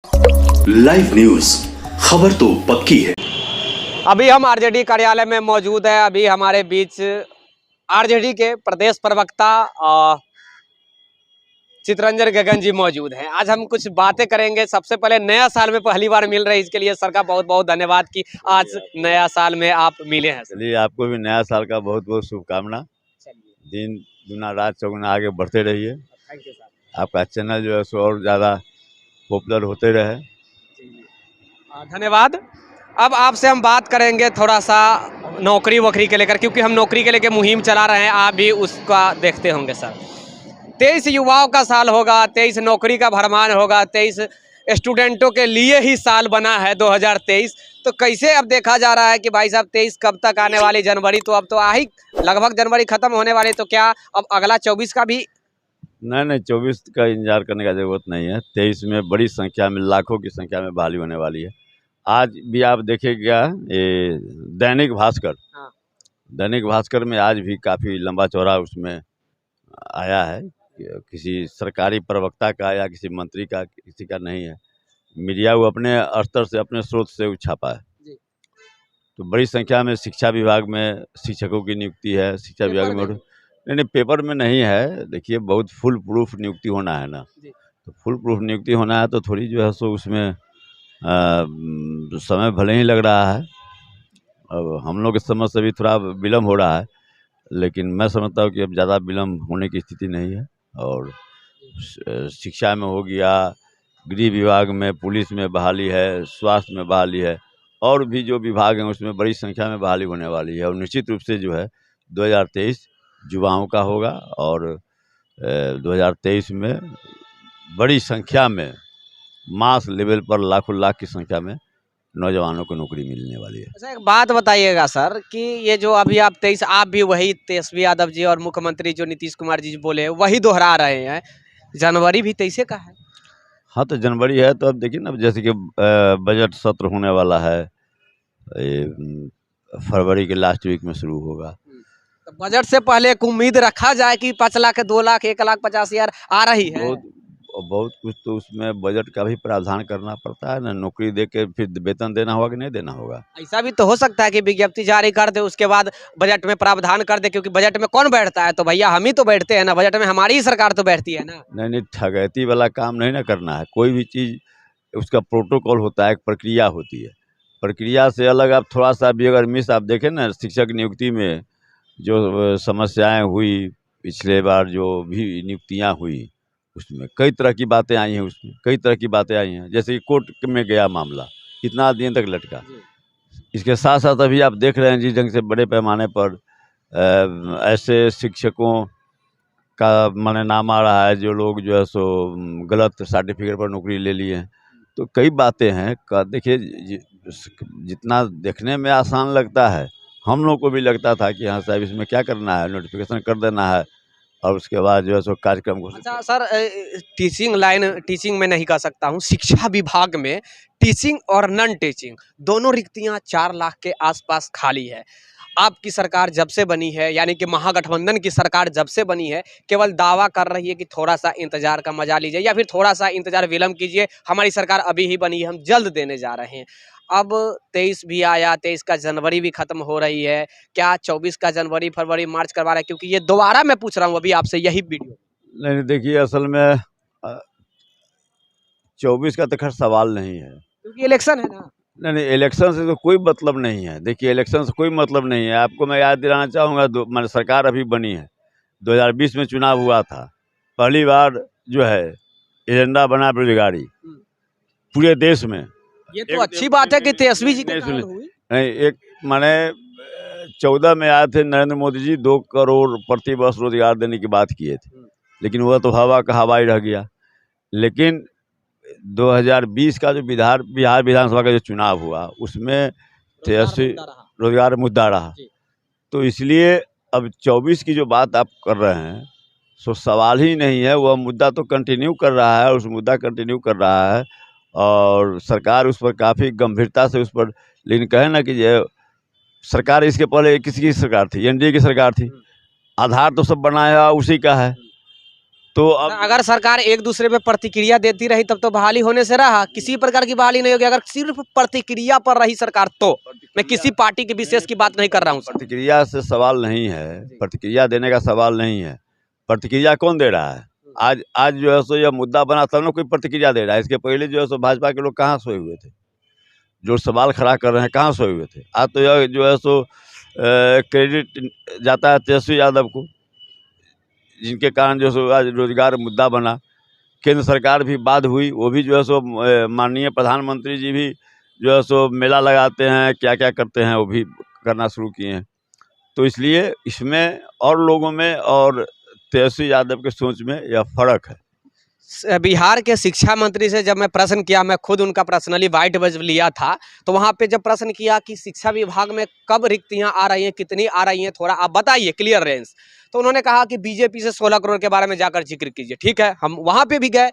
Live news, खबर तो पक्की है। अभी हम आरजेडी कार्यालय में मौजूद है। अभी हमारे बीच आरजेडी के प्रदेश प्रवक्ता चितरंजन गगन जी मौजूद हैं। आज हम कुछ बातें करेंगे। सबसे पहले नया साल में पहली बार मिल रहे हैं, इसके लिए सर का बहुत बहुत धन्यवाद कि आज नया साल में आप मिले हैं। चलिए, आपको भी नया साल का बहुत बहुत शुभकामना। दिन दुना रात चौगुना आगे बढ़ते रहिए। Thank you sir. आपका चैनल जो है सो और ज़्यादा पॉपुलर होते रहे। धन्यवाद। अब आपसे हम बात करेंगे थोड़ा सा नौकरी वोकरी के लेकर, क्योंकि हम नौकरी के लेकर मुहिम चला रहे हैं। आप भी उसका देखते होंगे सर। 23 युवाओं का साल होगा, 23 नौकरी का भरमान होगा, 23 स्टूडेंटों के लिए ही साल बना है 2023। तो कैसे अब देखा जा रहा है कि भाई साहब 23 कब तक आने वाली? जनवरी तो अब तो आ ही, लगभग जनवरी खत्म होने वाली। तो क्या अब अगला 24 का भी? नहीं, 24 का इंतजार करने का ज़रूरत नहीं है। 23 में बड़ी संख्या में, लाखों की संख्या में बहाली होने वाली है। आज भी आप देखिएगा, ये दैनिक भास्कर, हाँ। दैनिक भास्कर में आज भी काफ़ी लंबा चौड़ा उसमें आया है। किसी सरकारी प्रवक्ता का या किसी मंत्री का, किसी का नहीं है। मीडिया वो अपने स्तर से, अपने स्रोत से छापा है। तो बड़ी संख्या में शिक्षा विभाग में शिक्षकों की नियुक्ति है। शिक्षा विभाग में नहीं, पेपर में नहीं है। देखिए, बहुत फुल प्रूफ नियुक्ति होना है ना। तो फुल प्रूफ नियुक्ति होना है तो थोड़ी जो है सो उसमें समय भले ही लग रहा है। अब हम लोग इस समझ से भी थोड़ा विलम्ब हो रहा है, लेकिन मैं समझता हूँ कि अब ज़्यादा विलम्ब होने की स्थिति नहीं है। और शिक्षा में हो गया, गृह विभाग में, पुलिस में बहाली है, स्वास्थ्य में बहाली है, और भी जो विभाग हैं उसमें बड़ी संख्या में बहाली होने वाली है। और निश्चित रूप से जो है 2023 युवाओं का होगा। और 2023 में बड़ी संख्या में, मास लेवल पर लाखों लाख की संख्या में नौजवानों को नौकरी मिलने वाली है। अच्छा, एक बात बताइएगा सर कि ये जो अभी आप 23, आप भी वही तेजस्वी यादव जी और मुख्यमंत्री जो नीतीश कुमार जी बोले वही दोहरा रहे हैं। जनवरी भी 23 का है। हाँ, तो जनवरी है तो अब देखिए ना, जैसे कि बजट सत्र होने वाला है, फरवरी के लास्ट वीक में शुरू होगा। तो बजट से पहले एक उम्मीद रखा जाए कि 5 लाख, 2 लाख, 1,50,000 आ रही है। बहुत कुछ तो उसमें बजट का भी प्रावधान करना पड़ता है ना। नौकरी दे के फिर वेतन देना होगा कि नहीं देना होगा। ऐसा भी तो हो सकता है कि विज्ञप्ति जारी कर दे, उसके बाद बजट में प्रावधान कर दे, क्योंकि बजट में कौन बैठता है? तो भैया हम ही तो बैठते हैं ना, बजट में हमारी ही सरकार तो बैठती है ना। नहीं, ठगैती वाला काम नहीं ना करना है। कोई भी चीज़ उसका प्रोटोकॉल होता है, एक प्रक्रिया होती है। प्रक्रिया से अलग आप थोड़ा सा भी अगर मिस आप देखें ना, शिक्षक नियुक्ति में जो समस्याएं हुई, पिछले बार जो भी नियुक्तियां हुई, उसमें कई तरह की बातें आई हैं। उसमें कई तरह की बातें आई हैं, जैसे कि कोर्ट में गया मामला, कितना दिन तक लटका। इसके साथ साथ अभी आप देख रहे हैं जिस ढंग से बड़े पैमाने पर ऐसे शिक्षकों का माने नाम आ रहा है, जो लोग जो है सो गलत सर्टिफिकेट पर नौकरी ले लिए हैं। तो कई बातें हैं का, देखिए जितना देखने में आसान लगता है, हम लोग को भी लगता था कि हाँ साहब, इसमें क्या करना है, नोटिफिकेशन कर देना है और उसके बाद जो है सो कार्यक्रम को। अच्छा सर, टीचिंग लाइन, टीचिंग में नहीं कह सकता हूँ, शिक्षा विभाग में टीचिंग और नॉन टीचिंग दोनों रिक्तियां 4 लाख के आसपास खाली है। आपकी सरकार जब से बनी है, यानी कि महागठबंधन की सरकार जब से बनी है, केवल दावा कर रही है कि थोड़ा सा इंतजार का मजा लीजिए या फिर थोड़ा सा इंतजार विलम्ब कीजिए, हमारी सरकार अभी ही बनी है, हम जल्द देने जा रहे हैं। अब 23 भी आया, 23 का जनवरी भी खत्म हो रही है। क्या 24 का जनवरी, फरवरी, मार्च करवा रहा है? क्योंकि ये दोबारा मैं पूछ रहा हूँ अभी आपसे यही वीडियो। नहीं, देखिए असल में 24 का तो खैर सवाल नहीं है, क्योंकि इलेक्शन है ना। नहीं, इलेक्शन से तो कोई मतलब नहीं है। देखिए, इलेक्शन से कोई मतलब नहीं है। आपको मैं याद दिलाना चाहूँगा, मैंने सरकार अभी बनी है, 2020 में चुनाव हुआ था। पहली बार जो है एजेंडा बना बेरोजगारी पूरे देश में। ये तो अच्छी बात है कि तेजस्वी जी के कारण हुई। नहीं, एक माने 14 में आए थे नरेंद्र मोदी जी, 2 करोड़ प्रति वर्ष रोजगार देने की बात किए थे, लेकिन वह तो हवा का हवा ही रह गया। लेकिन 2020 का जो बिहार विधानसभा का जो चुनाव हुआ, उसमें तेजस्वी रोजगार मुद्दा रहा। तो इसलिए अब 24 की जो बात आप कर रहे हैं, सो सवाल ही नहीं है। वह मुद्दा तो कंटिन्यू कर रहा है, उस मुद्दा कंटिन्यू कर रहा है और सरकार उस पर काफ़ी गंभीरता से उस पर, लेकिन कहे ना कि ये सरकार, इसके पहले किसकी सरकार थी? एनडीए की सरकार थी। आधार तो सब बनाया उसी का है। तो अब अगर सरकार एक दूसरे पे प्रतिक्रिया देती रही तब तो बहाली होने से रहा, किसी प्रकार की बहाली नहीं होगी। अगर सिर्फ प्रतिक्रिया पर रही सरकार तो मैं किसी पार्टी के विशेष की बात नहीं कर रहा हूँ सर। प्रतिक्रिया से सवाल नहीं है, प्रतिक्रिया देने का सवाल नहीं है। प्रतिक्रिया कौन दे रहा है? आज जो है सो यह मुद्दा बना तब ना कोई प्रतिक्रिया दे रहा है। इसके पहले जो है सो भाजपा के लोग कहाँ सोए हुए थे? जो सवाल खड़ा कर रहे हैं कहाँ सोए हुए थे? आज तो यह जो है सो क्रेडिट जाता है तेजस्वी यादव को, जिनके कारण जो सो आज रोजगार मुद्दा बना। केंद्र सरकार भी बाध्य हुई, वो भी जो है सो माननीय प्रधानमंत्री जी भी जो है सो मेला लगाते हैं, क्या क्या करते हैं वो भी करना शुरू किए हैं। तो इसलिए इसमें और लोगों में और तेजस्वी यादव के सोच में यह फर्क है। बिहार के शिक्षा मंत्री से जब मैं प्रश्न किया, मैं खुद उनका पर्सनली वाइट बज लिया था, तो वहाँ पे जब प्रश्न किया कि शिक्षा विभाग में कब रिक्तियाँ आ रही हैं, कितनी आ रही हैं, थोड़ा आप बताइए क्लियर रेंज। तो उन्होंने कहा कि बीजेपी से 16 करोड़ के बारे में जाकर जिक्र कीजिए। ठीक है, हम वहाँ पे भी गए।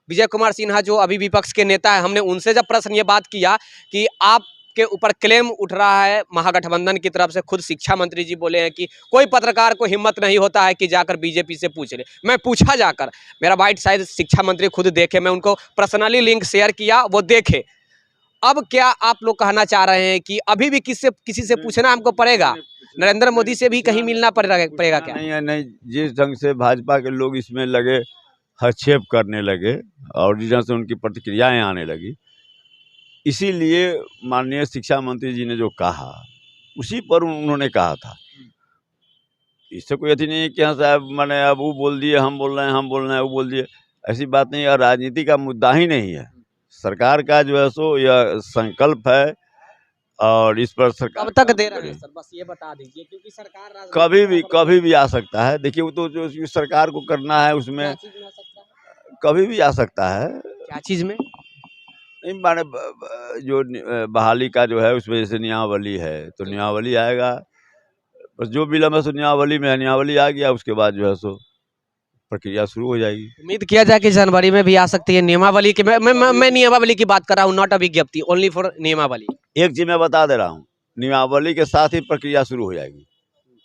विजय कुमार सिन्हा जो अभी विपक्ष के नेता है, हमने उनसे जब प्रश्न ये बात किया कि आप के ऊपर क्लेम उठ रहा है महागठबंधन की तरफ से, खुद शिक्षा मंत्री जी बोले हैं कि कोई पत्रकार को हिम्मत नहीं होता है कि जाकर बीजेपी से पूछ ले। मैं पूछा जाकर, मेरा बाइट शायद शिक्षा मंत्री खुद देखे, मैं उनको पर्सनली लिंक शेयर किया, वो देखे। अब क्या आप लोग कहना चाह रहे हैं कि अभी भी किसी से पूछना हमको पड़ेगा? नरेंद्र मोदी से भी कहीं मिलना पड़ेगा क्या? नहीं नहीं, जिस ढंग से भाजपा के लोग इसमें लगे हस्तक्षेप करने लगे और जिस ढंग से उनकी प्रतिक्रियाएं आने लगी, इसीलिए माननीय शिक्षा मंत्री जी ने जो कहा उसी पर उन्होंने कहा था। इससे कोई अथी नहीं है कि हाँ साहब मैंने अब वो बोल दिए, हम बोल रहे हैं, हम बोल रहे हैं, वो बोल दिए, ऐसी बात नहीं है। राजनीति का मुद्दा ही नहीं है। सरकार का जो है सो यह संकल्प है और इस पर सरकार कब तक दे रहे हैं सर, बस ये बता दीजिए, क्योंकि सरकार कभी भी आ सकता है। देखिए वो तो जो सरकार को करना है उसमें कभी भी आ सकता है। क्या चीज में? नहीं माने जो बहाली का जो है उसमें जैसे नियमावली है तो नियमावली आएगा, बस जो विलम्ब है सो नियमावली में है। नियमावली आ गया उसके बाद जो है सो प्रक्रिया शुरू हो जाएगी। उम्मीद किया जाए कि जनवरी में भी आ सकती है नियमावली की। मैं नियमावली की बात कर रहा हूँ, नॉट अ विज्ञप्ति, ओनली फॉर नियमावली। एक चीज मैं बता दे रहा हूँ, नियमावली के साथ ही प्रक्रिया शुरू हो जाएगी।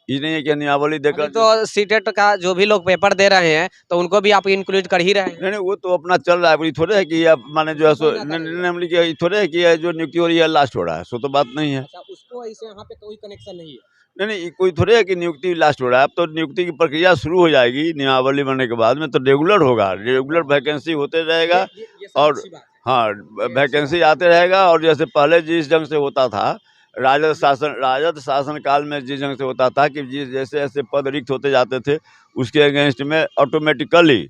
ये नहीं है कि नियमावली देकर तो सीटेट का जो भी लोग पेपर दे रहे हैं तो उनको भी आप इंक्लूड कर ही रहे हैं। नहीं वो तो अपना चल रहा है। ये थोड़े है कि अब माने जो है सो नियमावली थोड़े है कि जो नियुक्ति हो रही है लास्ट हो रहा है, सो तो बात नहीं है। उसको ऐसे यहाँ पे कोई कनेक्शन नहीं है। नहीं कोई थोड़े है कि नियुक्ति लास्ट हो रहा है। अब तो नियुक्ति की प्रक्रिया शुरू हो जाएगी नियमावली बनने के बाद में, तो रेगुलर होगा, रेगुलर वैकेंसी होते रहेगा और हाँ वैकेंसी आते रहेगा। और जैसे पहले जिस ढंग से होता था राजद शासन काल में, जिस ढंग से होता था कि जैसे जैसे पद रिक्त होते जाते थे उसके अगेंस्ट में ऑटोमेटिकली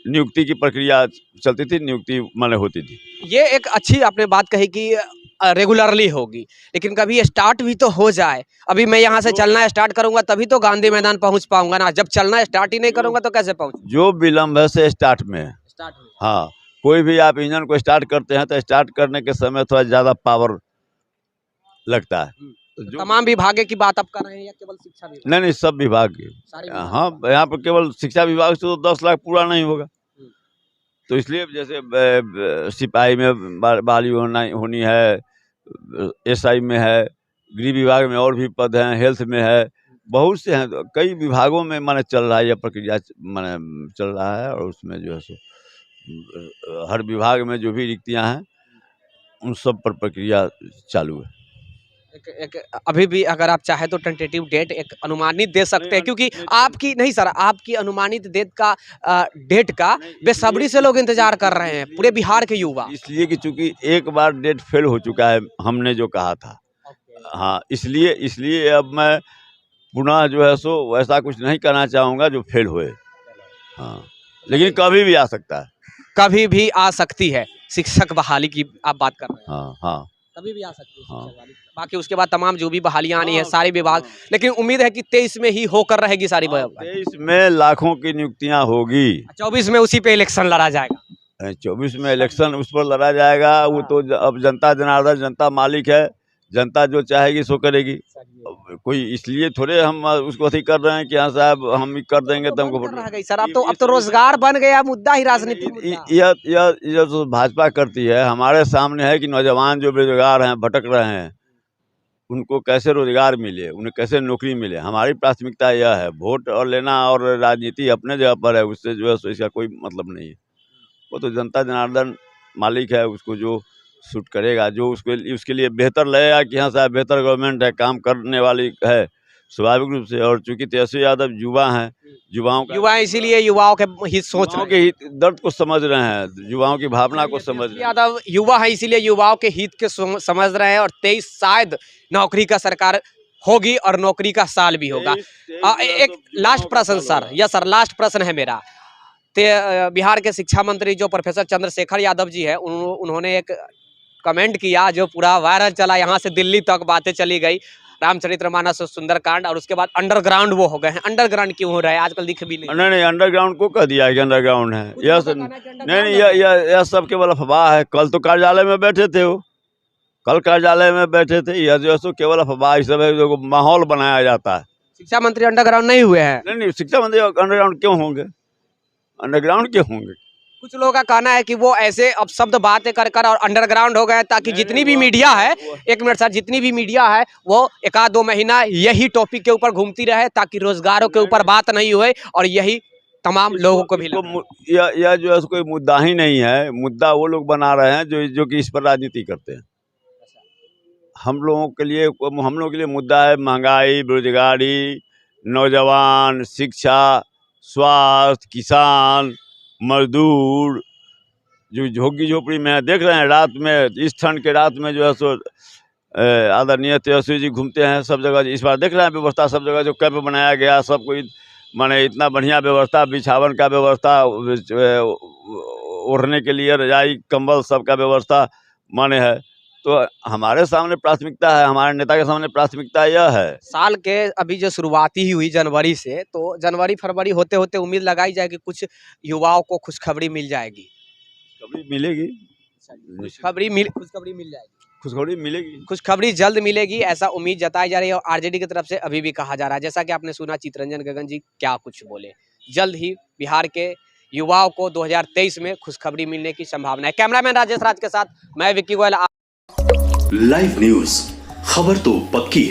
नियुक्ति की प्रक्रिया चलती थी, नियुक्ति माने होती थी। ये एक अच्छी आपने बात कही कि रेगुलरली होगी, लेकिन कभी स्टार्ट भी तो हो जाए। अभी मैं यहाँ से चलना स्टार्ट करूंगा तभी तो गांधी मैदान पहुंच पाऊंगा ना। जब चलना स्टार्ट ही नहीं करूंगा तो कैसे पहुंच? जो विलम्ब है से स्टार्ट में। हाँ, कोई भी आप इंजन को स्टार्ट करते हैं तो स्टार्ट करने के समय थोड़ा ज्यादा पावर लगता है। तो तमाम विभाग की बात आप कर रहे हैं या केवल शिक्षा विभाग? नहीं सब विभाग की। हाँ यहाँ पर केवल शिक्षा विभाग से तो 10 लाख पूरा नहीं होगा। तो इसलिए जैसे सिपाही में बहाली होनी है, एसआई में है, गृह विभाग में और भी पद हैं, हेल्थ में है, बहुत से हैं। कई विभागों में माने चल रहा है यह प्रक्रिया, माने चल रहा है। और उसमें जो है सो हर विभाग में जो भी रिक्तियां हैं उन सब पर प्रक्रिया चालू है। एक अभी भी अगर आप चाहे तो टेंटेटिव डेट एक अनुमानित दे सकते हैं, क्योंकि आपकी नहीं सर, आपकी अनुमानित डेट का बेसब्री से लोग इंतजार कर रहे हैं, पूरे बिहार के युवा। इसलिए कि चूंकि एक बार डेट फेल हो चुका है हमने जो कहा था। हाँ इसलिए अब मैं पुनः जो है सो वैसा कुछ नहीं करना चाहूँगा जो फेल होए। हाँ लेकिन कभी भी आ सकता है, कभी भी आ सकती है। शिक्षक बहाली की आप बात कर रहे हैं? हाँ कभी भी आ सकती है शिक्षक बहाली। बाकी उसके बाद तमाम जो भी बहालियां आनी है सारी विभाग, लेकिन उम्मीद है कि 23 में ही होकर रहेगी सारी। 23 में लाखों की नियुक्तियां होगी, 24 में उसी पे इलेक्शन लड़ा जाएगा। 24 में इलेक्शन उस पर लड़ा जाएगा। वो तो अब जनता जनार्दन, जनता मालिक है, जनता जो चाहेगी सो करेगी। कोई इसलिए थोड़े हम उसको अथी कर रहे हैं कि हाँ साहब हम कर देंगे तो हमको सर। अब तो रोजगार बन गया मुद्दा ही, राजनीति। यह जो भाजपा करती है हमारे सामने है कि नौजवान जो बेरोजगार हैं, भटक रहे हैं, उनको कैसे रोजगार मिले, उन्हें कैसे नौकरी मिले। हमारी प्राथमिकता यह है। वोट और लेना और राजनीति अपने जगह पर है, उससे जो है सो इसका कोई मतलब नहीं है। वो तो जनता जनार्दन मालिक है, उसको जो सूट करेगा, जो उसके लिए बेहतर लगेगा कि हाँ साहब बेहतर गवर्नमेंट है, काम करने वाली है, स्वाभाविक रूप से। और चूंकि तेजस्वी यादव युवा हैं, युवा इसीलिए युवाओं के हित सोच युवाओं रहे हैं। के दर्द को समझ रहे हैं, युवाओं की भावना को समझ रहे तेजस्वी हैं। यादव युवा है इसीलिए युवाओं के हित के समझ रहे हैं और 23 शायद नौकरी का सरकार होगी और नौकरी का साल भी होगा। एक लास्ट प्रश्न सर, यस सर, लास्ट प्रश्न है मेरा। बिहार के शिक्षा मंत्री जो प्रोफेसर चंद्रशेखर यादव जी है, उन्होंने एक कमेंट किया जो पूरा वायरल चला, यहाँ से दिल्ली तक बातें चली गई, रामचरितमानस सुंदरकांड, और उसके बाद अंडरग्राउंड वो हो गए हैं। अंडरग्राउंड क्यों हो रहा है आजकल, दिख भी नहीं। नहीं, अंडरग्राउंड को कह दिया है कि अंडरग्राउंड है। नहीं, यह सब केवल अफवाह है। कल तो कार्यालय में बैठे थे, वो कल कार्यालय में बैठे थे। यह जो है सो केवल अफवाह सब है, जो माहौल बनाया जाता है। शिक्षा मंत्री अंडरग्राउंड नहीं हुए हैं। नहीं, शिक्षा मंत्री अंडरग्राउंड क्यों होंगे, अंडरग्राउंड क्यों होंगे? कुछ लोगों का कहना है कि वो ऐसे अपशब्द बातें कर और अंडरग्राउंड हो गए ताकि जितनी भी मीडिया है, एक मिनट सर, जितनी भी मीडिया है वो 1-2 महीना यही टॉपिक के ऊपर घूमती रहे ताकि रोजगारों के ऊपर बात नहीं हुए, और यही तमाम लोगों को भी लगा। यह जो है कोई मुद्दा ही नहीं है। मुद्दा वो लोग बना रहे हैं जो कि इस पर राजनीति करते हैं। हम लोगों के लिए मुद्दा है महंगाई, बेरोजगारी, नौजवान, शिक्षा, स्वास्थ्य, किसान, मजदूर जो झोंकी झोपड़ी में देख रहे हैं। रात में, इस ठंड के रात में जो है सो आदरणीय तेजस्वी जी घूमते हैं सब जगह। इस बार देख रहे हैं व्यवस्था सब जगह, जो कैंप बनाया गया, सब कोई माने इतना बढ़िया व्यवस्था, बिछावन का व्यवस्था, ओढ़ने के लिए रजाई कंबल सबका व्यवस्था माने है। तो हमारे सामने प्राथमिकता है, हमारे नेता के सामने प्राथमिकता यह है। साल के अभी जो शुरुआती ही हुई जनवरी से, तो जनवरी फरवरी होते होते उम्मीद लगाई जाए कि कुछ युवाओं को खुशखबरी मिल जाएगी। खुशखबरी मिलेगी, खुशखबरी मिल जाएगी, खुशखबरी मिलेगी, खुशखबरी जल्द मिलेगी, ऐसा उम्मीद जताई जा रही है। और आरजेडी की तरफ से अभी भी कहा जा रहा है, जैसा कि आपने सुना चितरंजन गगन जी क्या कुछ बोले, जल्द ही बिहार के युवाओं को 2023 में खुशखबरी मिलने की संभावना है। कैमरामैन राजेश राज के साथ मैं विक्की गोयल। लाइव न्यूज, खबर तो पक्की है।